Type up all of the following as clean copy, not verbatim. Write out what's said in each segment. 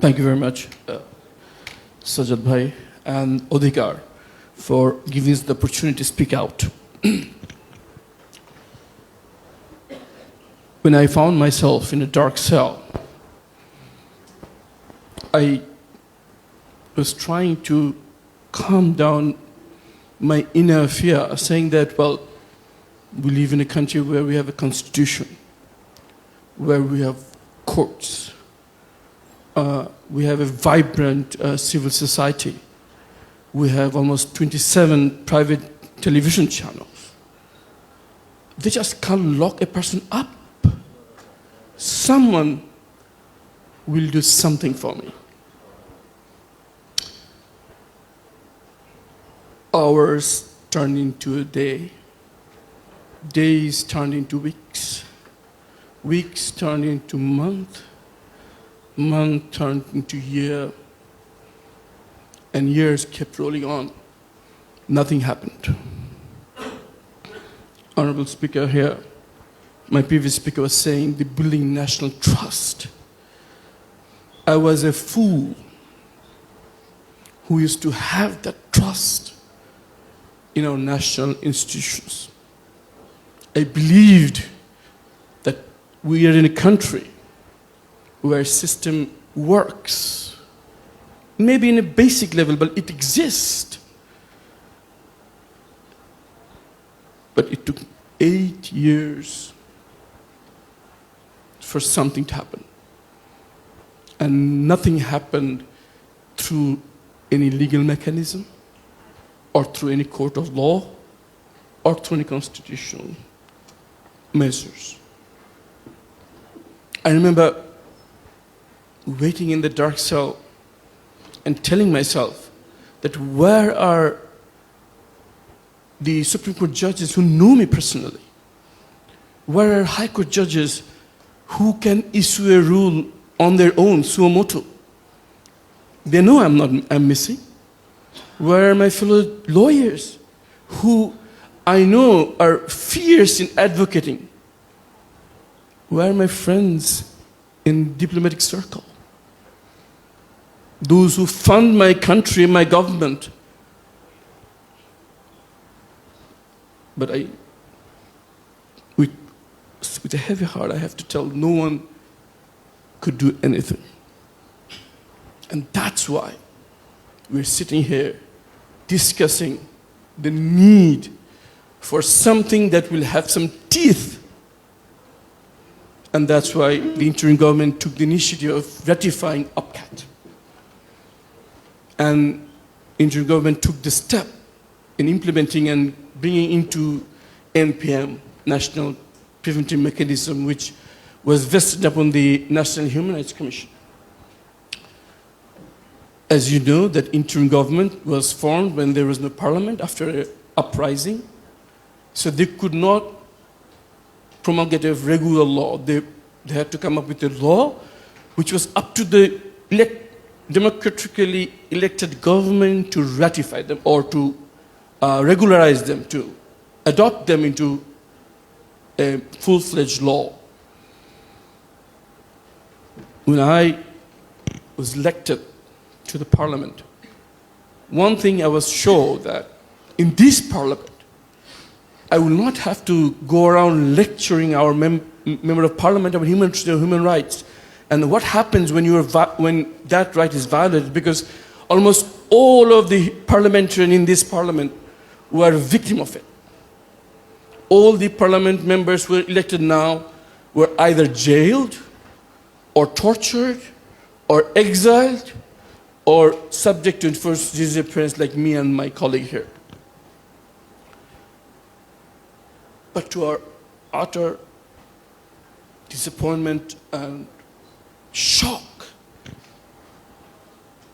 Thank you very much, Sajad Bhai and Odhikar, for giving us the opportunity to speak out. When I found myself in a dark cell, I was trying to calm down my inner fear, saying that, well, we live in a country where we have a constitution, where we have courts, we have a vibrant civil society, we have almost 27 private television channels. They just can't lock a person up. Someone will do something for me. Hours turned into a day. Days turned into weeks. Weeks turned into month. Month turned into year. And years kept rolling on. Nothing happened. Honorable Speaker here, my previous speaker was saying the building national trust. I was a fool who used to have that trust in our national institutions. I believed that we are in a country where a system works. Maybe in a basic level, but it exists. But it took 8 years for something to happen. And nothing happened through any legal mechanism, or through any court of law, or through any constitutional measures. I remember waiting in the dark cell and telling myself that where are the Supreme Court judges who know me personally? Where are High Court judges who can issue a rule on their own, suo motu? They know I'm missing. Where are my fellow lawyers who I know are fierce in advocating? Where are my friends in diplomatic circle? Those who fund my country, my government. But with a heavy heart, I have to tell no one could do anything. And that's why we're sitting here discussing the need for something that will have some teeth. And that's why the interim government took the initiative of ratifying OPCAT. And interim government took the step in implementing and bringing into NPM, National Preventive Mechanism, which was vested upon the National Human Rights Commission. As you know, that interim government was formed when there was no parliament after an uprising. So they could not promulgate a regular law. They had to come up with a law which was up to the democratically elected government to ratify them or to regularize them, to adopt them into a full-fledged law. When I was elected to the parliament, one thing I was sure that in this parliament, I will not have to go around lecturing our member of parliament about human rights and what happens when that right is violated, because almost all of the parliamentarians in this parliament were a victim of it. All the parliament members who are elected now were either jailed or tortured or exiled or subject to enforced disappearance like me and my colleague here. But to our utter disappointment and shock,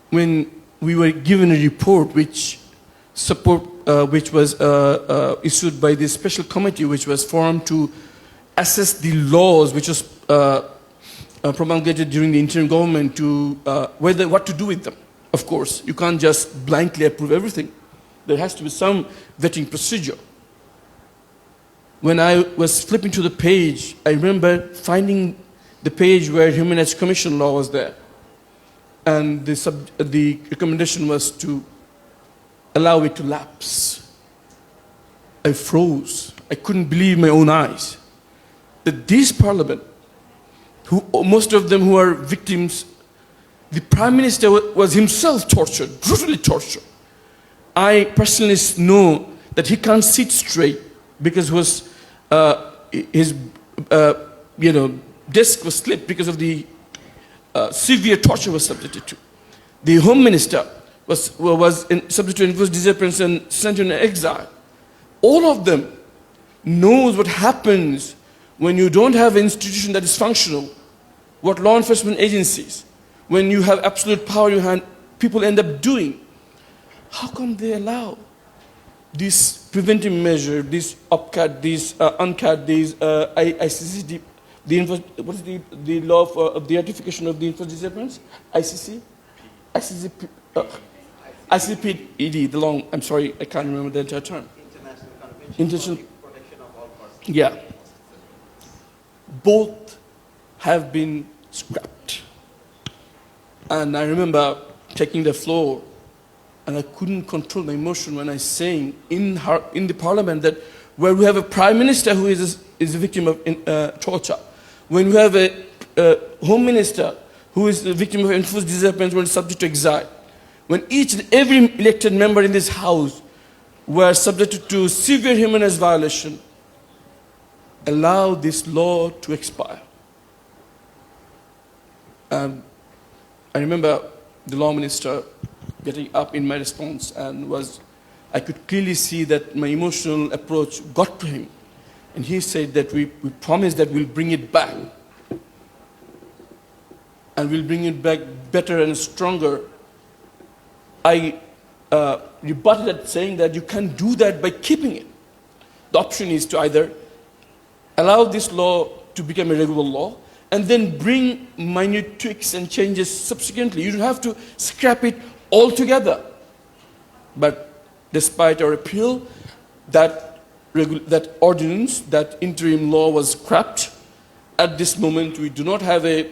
when we were given a report which was issued by this special committee which was formed to assess the laws which was promulgated during the interim government to what to do with them. Of course, you can't just blankly approve everything. There has to be some vetting procedure. When I was flipping to the page, I remember finding the page where Human Rights Commission law was there. and the recommendation was to allow it to lapse. I froze. I couldn't believe my own eyes. That this parliament, most of them who are victims, the Prime Minister was himself tortured, brutally tortured. I personally know that he can't sit straight because his desk was slipped because of the severe torture was subjected to. The Home Minister was subject to enforced disappearance and sent into exile. All of them knows what happens when you don't have an institution that is functional, what law enforcement agencies, when you have absolute power in your hand, people end up doing. How come they allow this preventive measure, this OPCAT, this UNCAT, this ICCD, what is the law for the ratification of the enforced disappearance? ICCPED, the long, I'm sorry, I can't remember the entire term. International protection of all persons. Yeah. Both have been scrapped. And I remember taking the floor, and I couldn't control my emotion when I sang in the parliament that where we have a prime minister who is a victim of torture, when we have a home minister who is a victim of enforced disappearance when subject to exile, when each and every elected member in this house were subjected to severe human rights violation, allow this law to expire. I remember the law minister getting up in my response and I could clearly see that my emotional approach got to him. And he said that we promise that we'll bring it back. And we'll bring it back better and stronger. I rebutted that saying that you can't do that by keeping it. The option is to either allow this law to become a regular law and then bring minute tweaks and changes subsequently. You don't have to scrap it altogether. But despite our appeal, that ordinance, that interim law was scrapped. At this moment, we do not have a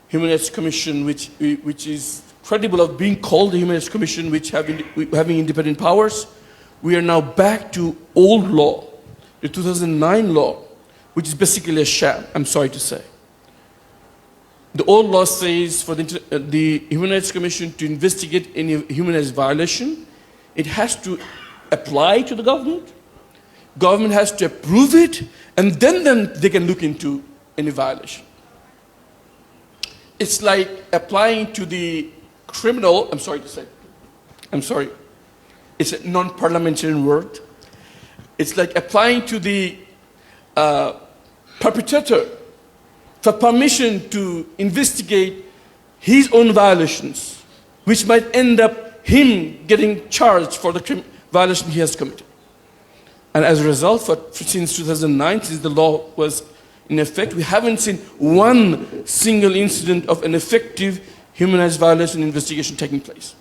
Human Rights Commission which is credible of being called the Human Rights Commission, which having independent powers. We are now back to old law, the 2009 law, which is basically a sham, I'm sorry to say. The old law says for the Human Rights Commission to investigate any human rights violation, it has to apply to the government. Government has to approve it, and then they can look into any violation. It's like applying to the criminal, I'm sorry to say, I'm sorry, it's a non-parliamentary word. It's like applying to the perpetrator for permission to investigate his own violations, which might end up him getting charged for the violation he has committed. And as a result, since 2009, since the law was in effect, we haven't seen one single incident of an effective human rights violation investigation taking place.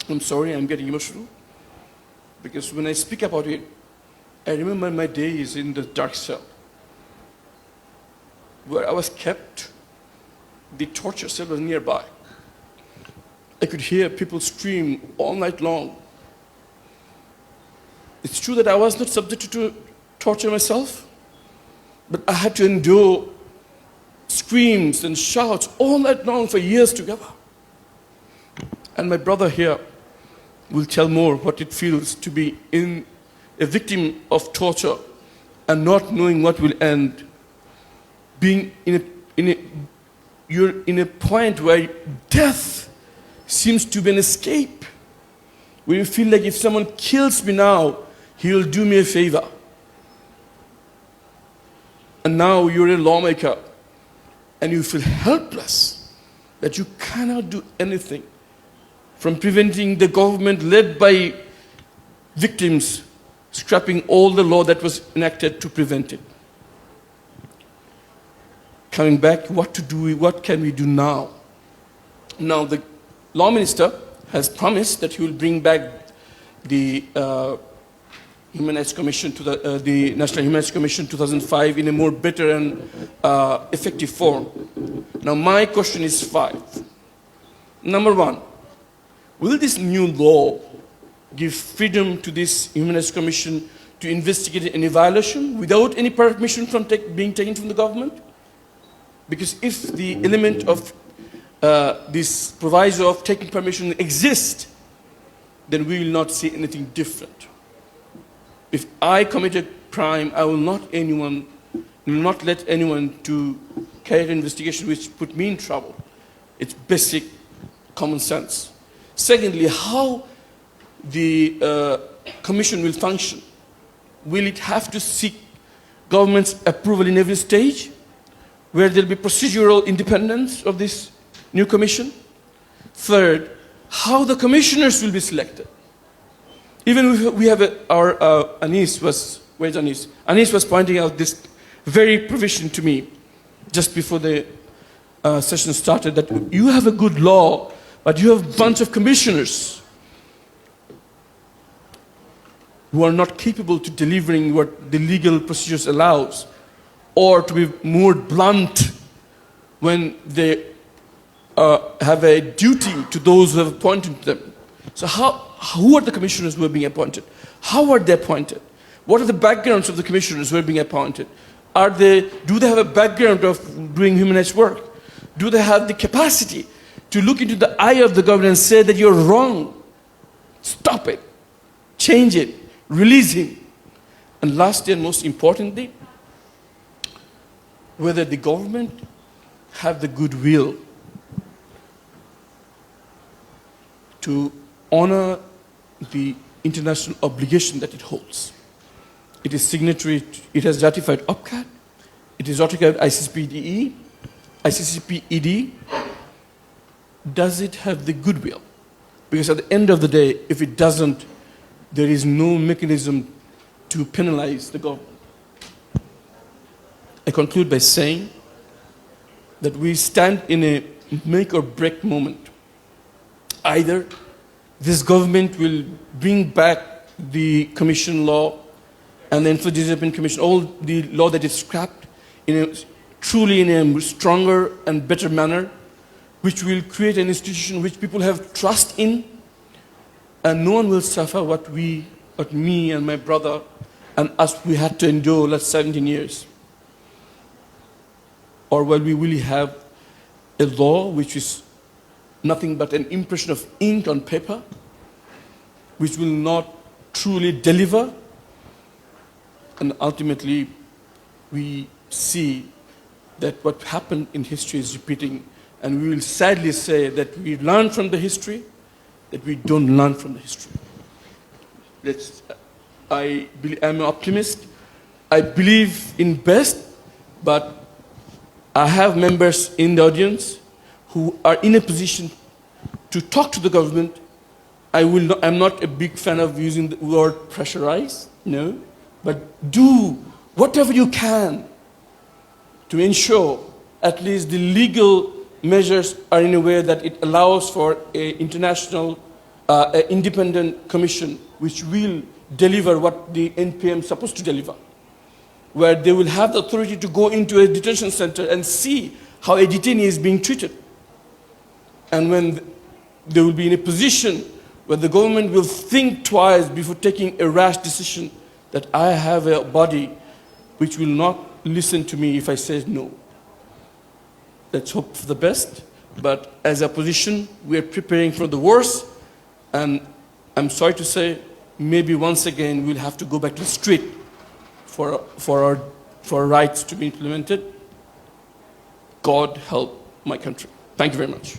I'm sorry, I'm getting emotional, because when I speak about it, I remember my days in the dark cell, where I was kept. The torture cell was nearby. I could hear people scream all night long. It's true that I was not subjected to torture myself, but I had to endure screams and shouts all night long for years together. And my brother here will tell more what it feels to be a victim of torture and not knowing what will end. Being you're in a point where death seems to be an escape, where you feel like if someone kills me now, he will do me a favor. And now you're a lawmaker, and you feel helpless, that you cannot do anything from preventing the government led by victims scrapping all the law that was enacted to prevent it. Coming back, what to do, what can we do now? Now, the law minister has promised that he will bring back the Human Rights Commission to the National Human Rights Commission 2005 in a more better and effective form. Now, my question is 5. Number one, will this new law give freedom to this Human Rights Commission to investigate any violation without any permission from being taken from the government? Because if the element of this proviso of taking permission exists, then we will not see anything different. If I commit a crime, I will not let anyone to carry an investigation which put me in trouble. It's basic common sense. Secondly, how the commission will function. Will it have to seek government's approval in every stage, where there will be procedural independence of this new commission? Third, how the commissioners will be selected. Even we have Anis was, where's Anis? Anis was pointing out this very provision to me just before the session started, that you have a good law, but you have a bunch of commissioners who are not capable to delivering what the legal procedures allows, or to be more blunt when they have a duty to those who have appointed them. So who are the commissioners who are being appointed? How are they appointed? What are the backgrounds of the commissioners who are being appointed? Do they have a background of doing human rights work? Do they have the capacity to look into the eye of the government and say that you're wrong? Stop it. Change it. Release him. And lastly and most importantly, whether the government have the goodwill to honor the international obligation that it holds. It is signatory, it has ratified OPCAT, it is ratified ICCPED. Does it have the goodwill? Because at the end of the day, if it doesn't, there is no mechanism to penalize the government. I conclude by saying that we stand in a make or break moment. Either this government will bring back the commission law and the Info-Development Commission, all the law that is scrapped, truly in a stronger and better manner, which will create an institution which people have trust in, and no one will suffer what me and my brother and us, we had to endure last 17 years. Or will we really have a law which is nothing but an impression of ink on paper, which will not truly deliver? And ultimately, we see that what happened in history is repeating, and we will sadly say that we learn from the history, that we don't learn from the history. I'm an optimist. I believe in best, but I have members in the audience who are in a position to talk to the government. I'm not a big fan of using the word pressurize, no, but do whatever you can to ensure at least the legal measures are in a way that it allows for an international, independent commission which will deliver what the NPM is supposed to deliver, where they will have the authority to go into a detention center and see how a detainee is being treated. And when they will be in a position where the government will think twice before taking a rash decision, that I have a body which will not listen to me if I say no. Let's hope for the best, but as a opposition, we are preparing for the worst, and I'm sorry to say, maybe once again we'll have to go back to the street for our rights to be implemented. God help my country. Thank you very much.